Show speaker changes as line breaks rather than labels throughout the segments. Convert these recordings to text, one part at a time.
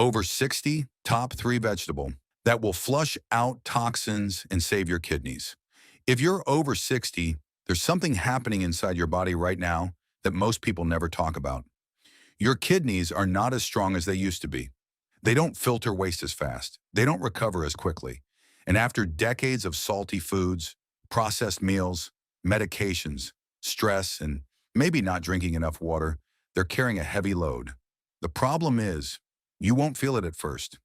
Over 60 top 3 vegetable that will flush out toxins and save your kidneys. If you're over 60, there's something happening inside your body right now that most people never talk about. Your kidneys are not as strong as they used to be. They don't filter waste as fast. They don't recover as quickly. And after decades of salty foods, processed meals, medications, stress, and maybe not drinking enough water, they're carrying a heavy load. The problem is, you won't feel it at first.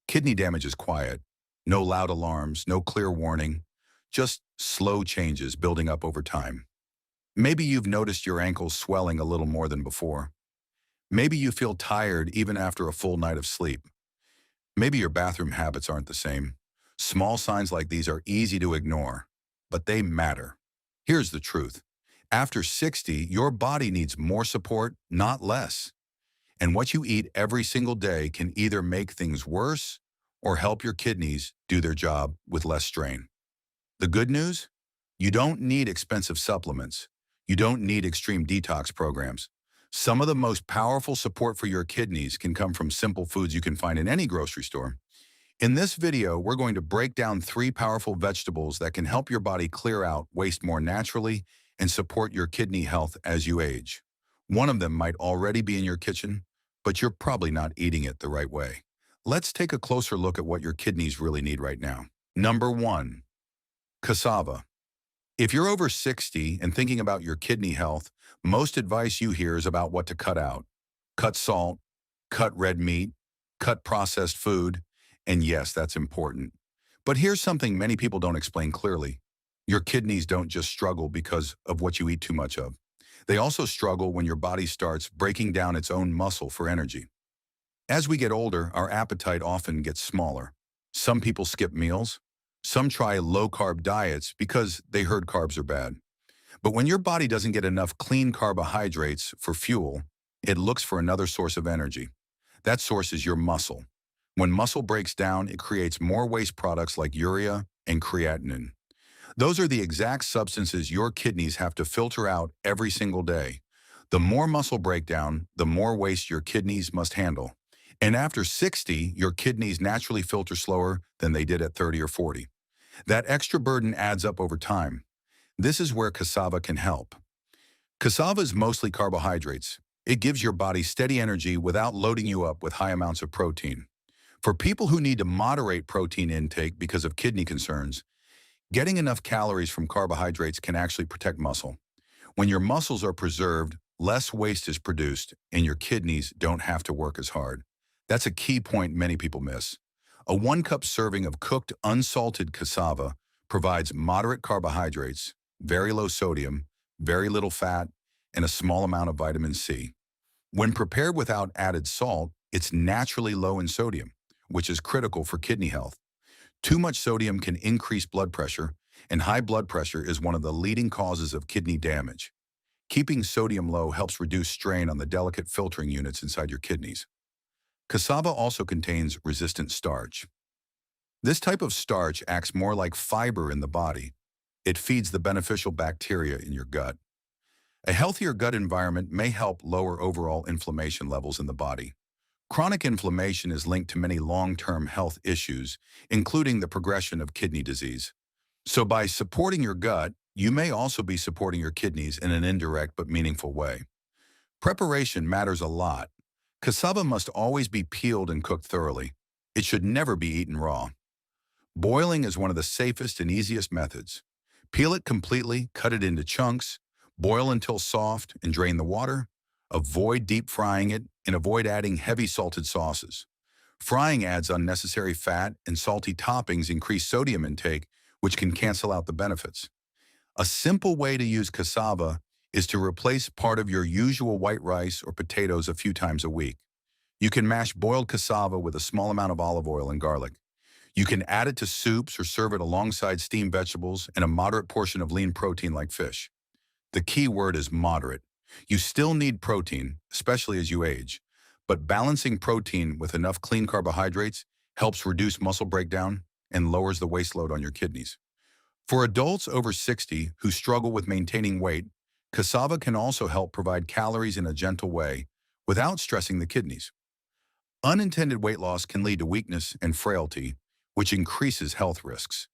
Kidney damage is quiet. No loud alarms, no clear warning, just slow changes building up over time. Maybe you've noticed your ankles swelling a little more than before. Maybe you feel tired even after a full night of sleep. Maybe your bathroom habits aren't the same. Small signs like these are easy to ignore, but they matter. Here's the truth. After 60, your body needs more support, not less. And what you eat every single day can either make things worse or help your kidneys do their job with less strain. The good news? You don't need expensive supplements. You don't need extreme detox programs. Some of the most powerful support for your kidneys can come from simple foods you can find in any grocery store. In this video, we're going to break down 3 powerful vegetables that can help your body clear out waste more naturally and support your kidney health as you age. One of them might already be in your kitchen, but you're probably not eating it the right way. Let's take a closer look at what your kidneys really need right now. Number 1, cassava. If you're over 60 and thinking about your kidney health, most advice you hear is about what to cut out. Cut salt, cut red meat, cut processed food, and yes, that's important. But here's something many people don't explain clearly. Your kidneys don't just struggle because of what you eat too much of. They also struggle when your body starts breaking down its own muscle for energy. As we get older, our appetite often gets smaller. Some people skip meals. Some try low-carb diets because they heard carbs are bad. But when your body doesn't get enough clean carbohydrates for fuel, it looks for another source of energy. That source is your muscle. When muscle breaks down, it creates more waste products like urea and creatinine. Those are the exact substances your kidneys have to filter out every single day. The more muscle breakdown, the more waste your kidneys must handle. And after 60, your kidneys naturally filter slower than they did at 30 or 40. That extra burden adds up over time. This is where cassava can help. Cassava is mostly carbohydrates. It gives your body steady energy without loading you up with high amounts of protein. For people who need to moderate protein intake because of kidney concerns, getting enough calories from carbohydrates can actually protect muscle. When your muscles are preserved, less waste is produced and your kidneys don't have to work as hard. That's a key point many people miss. A 1-cup serving of cooked, unsalted cassava provides moderate carbohydrates, very low sodium, very little fat, and a small amount of vitamin C. When prepared without added salt, it's naturally low in sodium, which is critical for kidney health. Too much sodium can increase blood pressure, and high blood pressure is one of the leading causes of kidney damage. Keeping sodium low helps reduce strain on the delicate filtering units inside your kidneys. Cassava also contains resistant starch. This type of starch acts more like fiber in the body. It feeds the beneficial bacteria in your gut. A healthier gut environment may help lower overall inflammation levels in the body. Chronic inflammation is linked to many long-term health issues, including the progression of kidney disease. So by supporting your gut, you may also be supporting your kidneys in an indirect but meaningful way. Preparation matters a lot. Cassava must always be peeled and cooked thoroughly. It should never be eaten raw. Boiling is one of the safest and easiest methods. Peel it completely, cut it into chunks, boil until soft, and drain the water. Avoid deep frying it, and avoid adding heavy salted sauces. Frying adds unnecessary fat, and salty toppings increase sodium intake, which can cancel out the benefits. A simple way to use cassava is to replace part of your usual white rice or potatoes a few times a week. You can mash boiled cassava with a small amount of olive oil and garlic. You can add it to soups or serve it alongside steamed vegetables and a moderate portion of lean protein like fish. The key word is moderate. You still need protein, especially as you age, but balancing protein with enough clean carbohydrates helps reduce muscle breakdown and lowers the waste load on your kidneys. For adults over 60 who struggle with maintaining weight, cassava can also help provide calories in a gentle way without stressing the kidneys. Unintended weight loss can lead to weakness and frailty, which increases health risks.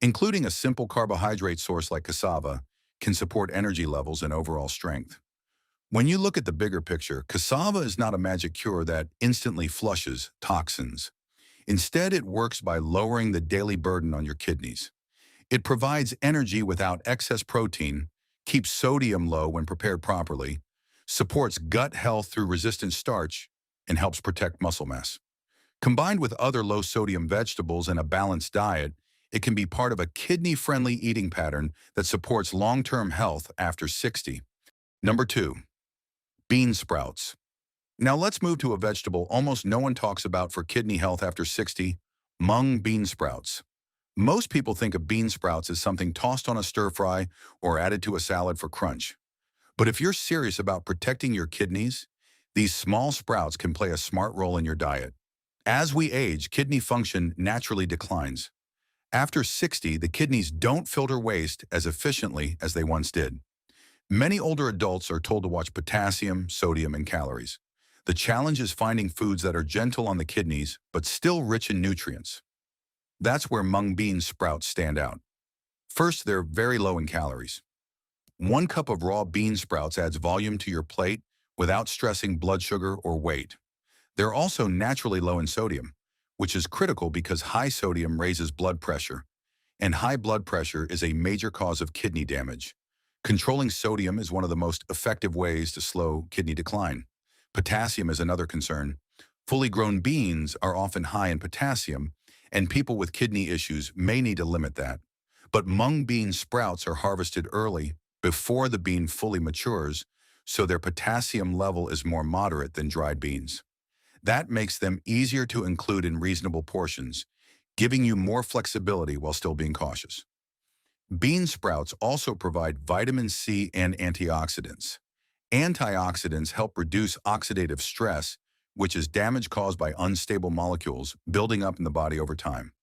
Including a simple carbohydrate source like cassava can support energy levels and overall strength. When you look at the bigger picture, cassava is not a magic cure that instantly flushes toxins. Instead, it works by lowering the daily burden on your kidneys. It provides energy without excess protein, keeps sodium low when prepared properly, supports gut health through resistant starch, and helps protect muscle mass. Combined with other low-sodium vegetables and a balanced diet, it can be part of a kidney-friendly eating pattern that supports long-term health after 60. Number 2. Bean sprouts. Now let's move to a vegetable almost no one talks about for kidney health after 60, mung bean sprouts. Most people think of bean sprouts as something tossed on a stir-fry or added to a salad for crunch. But if you're serious about protecting your kidneys, these small sprouts can play a smart role in your diet. As we age, kidney function naturally declines. After 60, the kidneys don't filter waste as efficiently as they once did. Many older adults are told to watch potassium, sodium, and calories. The challenge is finding foods that are gentle on the kidneys, but still rich in nutrients. That's where mung bean sprouts stand out. First, they're very low in calories. 1 cup of raw bean sprouts adds volume to your plate without stressing blood sugar or weight. They're also naturally low in sodium, which is critical because high sodium raises blood pressure, and high blood pressure is a major cause of kidney damage. Controlling sodium is one of the most effective ways to slow kidney decline. Potassium is another concern. Fully grown beans are often high in potassium, and people with kidney issues may need to limit that. But mung bean sprouts are harvested early, before the bean fully matures, so their potassium level is more moderate than dried beans. That makes them easier to include in reasonable portions, giving you more flexibility while still being cautious. Bean sprouts also provide vitamin C and antioxidants. Antioxidants help reduce oxidative stress, which is damage caused by unstable molecules building up in the body over time.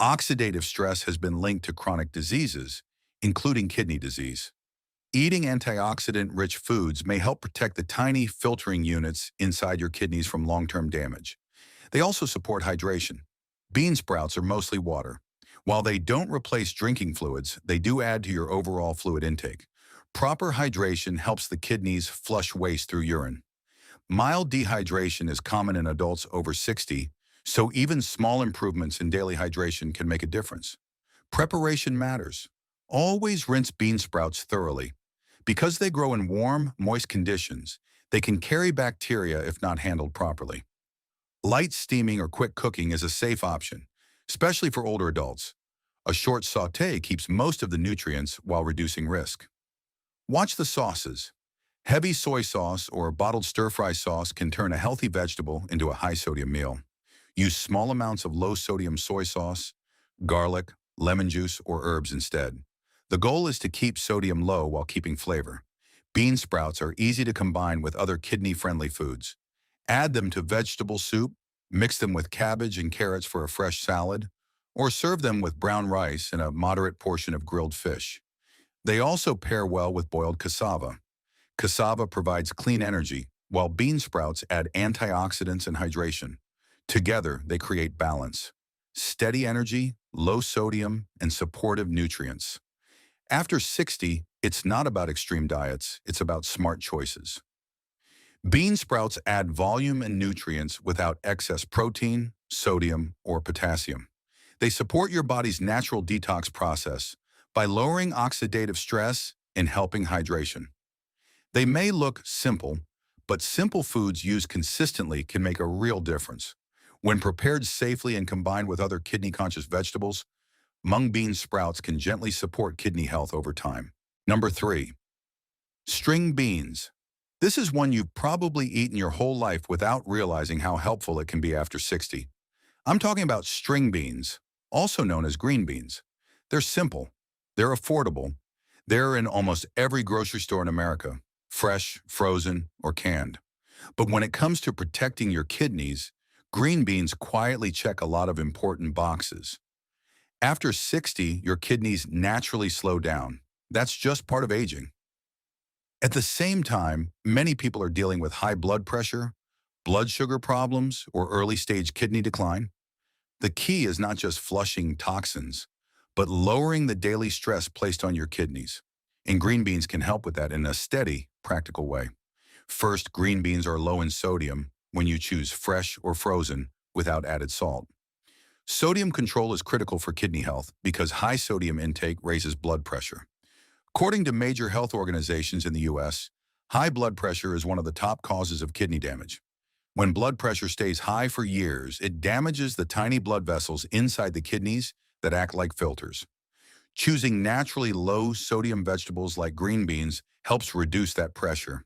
Oxidative stress has been linked to chronic diseases, including kidney disease. Eating antioxidant-rich foods may help protect the tiny filtering units inside your kidneys from long-term damage. They also support hydration. Bean sprouts are mostly water. While they don't replace drinking fluids, they do add to your overall fluid intake. Proper hydration helps the kidneys flush waste through urine. Mild dehydration is common in adults over 60, so even small improvements in daily hydration can make a difference. Preparation matters. Always rinse bean sprouts thoroughly. Because they grow in warm, moist conditions, they can carry bacteria if not handled properly. Light steaming or quick cooking is a safe option, especially for older adults. A short sauté keeps most of the nutrients while reducing risk. Watch the sauces. Heavy soy sauce or bottled stir-fry sauce can turn a healthy vegetable into a high-sodium meal. Use small amounts of low-sodium soy sauce, garlic, lemon juice, or herbs instead. The goal is to keep sodium low while keeping flavor. Bean sprouts are easy to combine with other kidney-friendly foods. Add them to vegetable soup, mix them with cabbage and carrots for a fresh salad, or serve them with brown rice and a moderate portion of grilled fish. They also pair well with boiled cassava. Cassava provides clean energy, while bean sprouts add antioxidants and hydration. Together, they create balance. Steady energy, low sodium, and supportive nutrients. After 60, it's not about extreme diets, it's about smart choices. Bean sprouts add volume and nutrients without excess protein, sodium, or potassium. They support your body's natural detox process by lowering oxidative stress and helping hydration. They may look simple, but simple foods used consistently can make a real difference. When prepared safely and combined with other kidney-conscious vegetables, mung bean sprouts can gently support kidney health over time. Number 3. String beans. This is one you've probably eaten your whole life without realizing how helpful it can be after 60. I'm talking about string beans, also known as green beans. They're simple, they're affordable, they're in almost every grocery store in America, fresh, frozen, or canned. But when it comes to protecting your kidneys, green beans quietly check a lot of important boxes. After 60, your kidneys naturally slow down. That's just part of aging. At the same time, many people are dealing with high blood pressure, blood sugar problems, or early-stage kidney decline? The key is not just flushing toxins, but lowering the daily stress placed on your kidneys. And green beans can help with that in a steady, practical way. First, green beans are low in sodium when you choose fresh or frozen without added salt. Sodium control is critical for kidney health because high sodium intake raises blood pressure. According to major health organizations in the U.S., high blood pressure is one of the top causes of kidney damage. When blood pressure stays high for years, it damages the tiny blood vessels inside the kidneys that act like filters. Choosing naturally low-sodium vegetables like green beans helps reduce that pressure.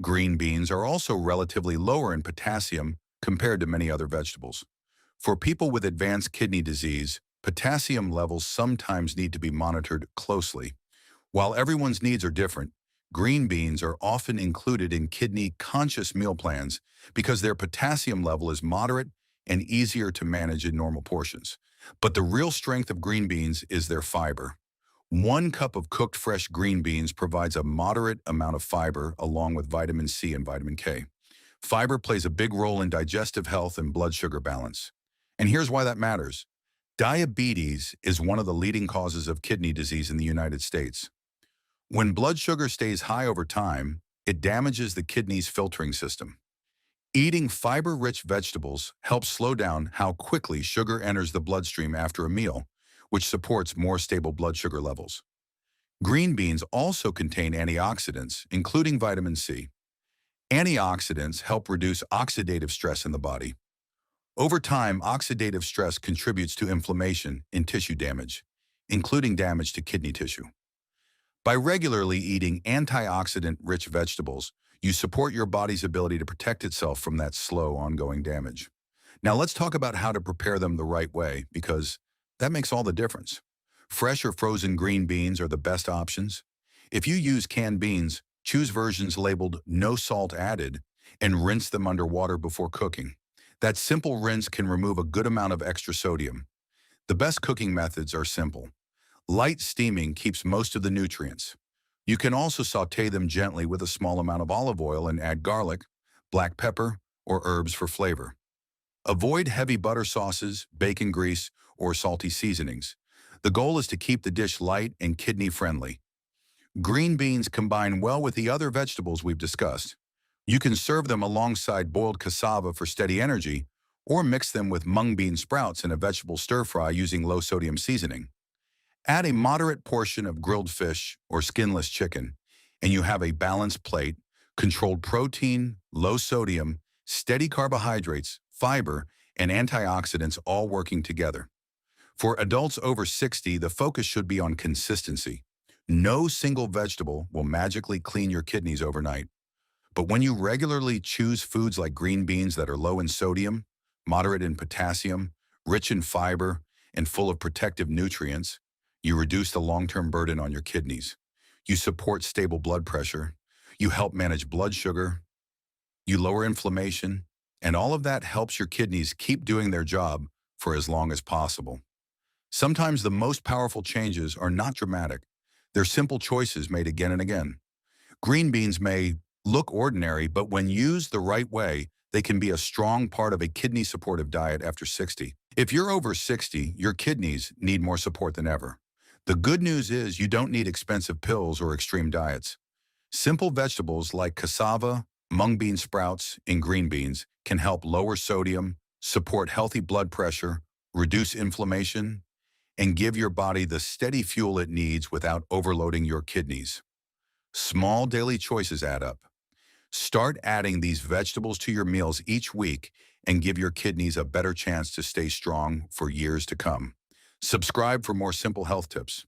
Green beans are also relatively lower in potassium compared to many other vegetables. For people with advanced kidney disease, potassium levels sometimes need to be monitored closely. While everyone's needs are different, green beans are often included in kidney-conscious meal plans because their potassium level is moderate and easier to manage in normal portions. But the real strength of green beans is their fiber. 1 cup of cooked fresh green beans provides a moderate amount of fiber along with vitamin C and vitamin K. Fiber plays a big role in digestive health and blood sugar balance. And here's why that matters. Diabetes is one of the leading causes of kidney disease in the United States. When blood sugar stays high over time, it damages the kidney's filtering system. Eating fiber-rich vegetables helps slow down how quickly sugar enters the bloodstream after a meal, which supports more stable blood sugar levels. Green beans also contain antioxidants, including vitamin C. Antioxidants help reduce oxidative stress in the body. Over time, oxidative stress contributes to inflammation and tissue damage, including damage to kidney tissue. By regularly eating antioxidant-rich vegetables, you support your body's ability to protect itself from that slow, ongoing damage. Now let's talk about how to prepare them the right way, because that makes all the difference. Fresh or frozen green beans are the best options. If you use canned beans, choose versions labeled "no salt added" and rinse them under water before cooking. That simple rinse can remove a good amount of extra sodium. The best cooking methods are simple. Light steaming keeps most of the nutrients. You can also sauté them gently with a small amount of olive oil and add garlic, black pepper, or herbs for flavor. Avoid heavy butter sauces, bacon grease, or salty seasonings. The goal is to keep the dish light and kidney-friendly. Green beans combine well with the other vegetables we've discussed. You can serve them alongside boiled cassava for steady energy, or mix them with mung bean sprouts in a vegetable stir-fry using low-sodium seasoning. Add a moderate portion of grilled fish or skinless chicken, and you have a balanced plate, controlled protein, low sodium, steady carbohydrates, fiber, and antioxidants all working together. For adults over 60, the focus should be on consistency. No single vegetable will magically clean your kidneys overnight. But when you regularly choose foods like green beans that are low in sodium, moderate in potassium, rich in fiber, and full of protective nutrients, you reduce the long-term burden on your kidneys. You support stable blood pressure. You help manage blood sugar. You lower inflammation. And all of that helps your kidneys keep doing their job for as long as possible. Sometimes the most powerful changes are not dramatic. They're simple choices made again and again. Green beans may look ordinary, but when used the right way, they can be a strong part of a kidney-supportive diet after 60. If you're over 60, your kidneys need more support than ever. The good news is you don't need expensive pills or extreme diets. Simple vegetables like cassava, mung bean sprouts, and green beans can help lower sodium, support healthy blood pressure, reduce inflammation, and give your body the steady fuel it needs without overloading your kidneys. Small daily choices add up. Start adding these vegetables to your meals each week and give your kidneys a better chance to stay strong for years to come. Subscribe for more simple health tips.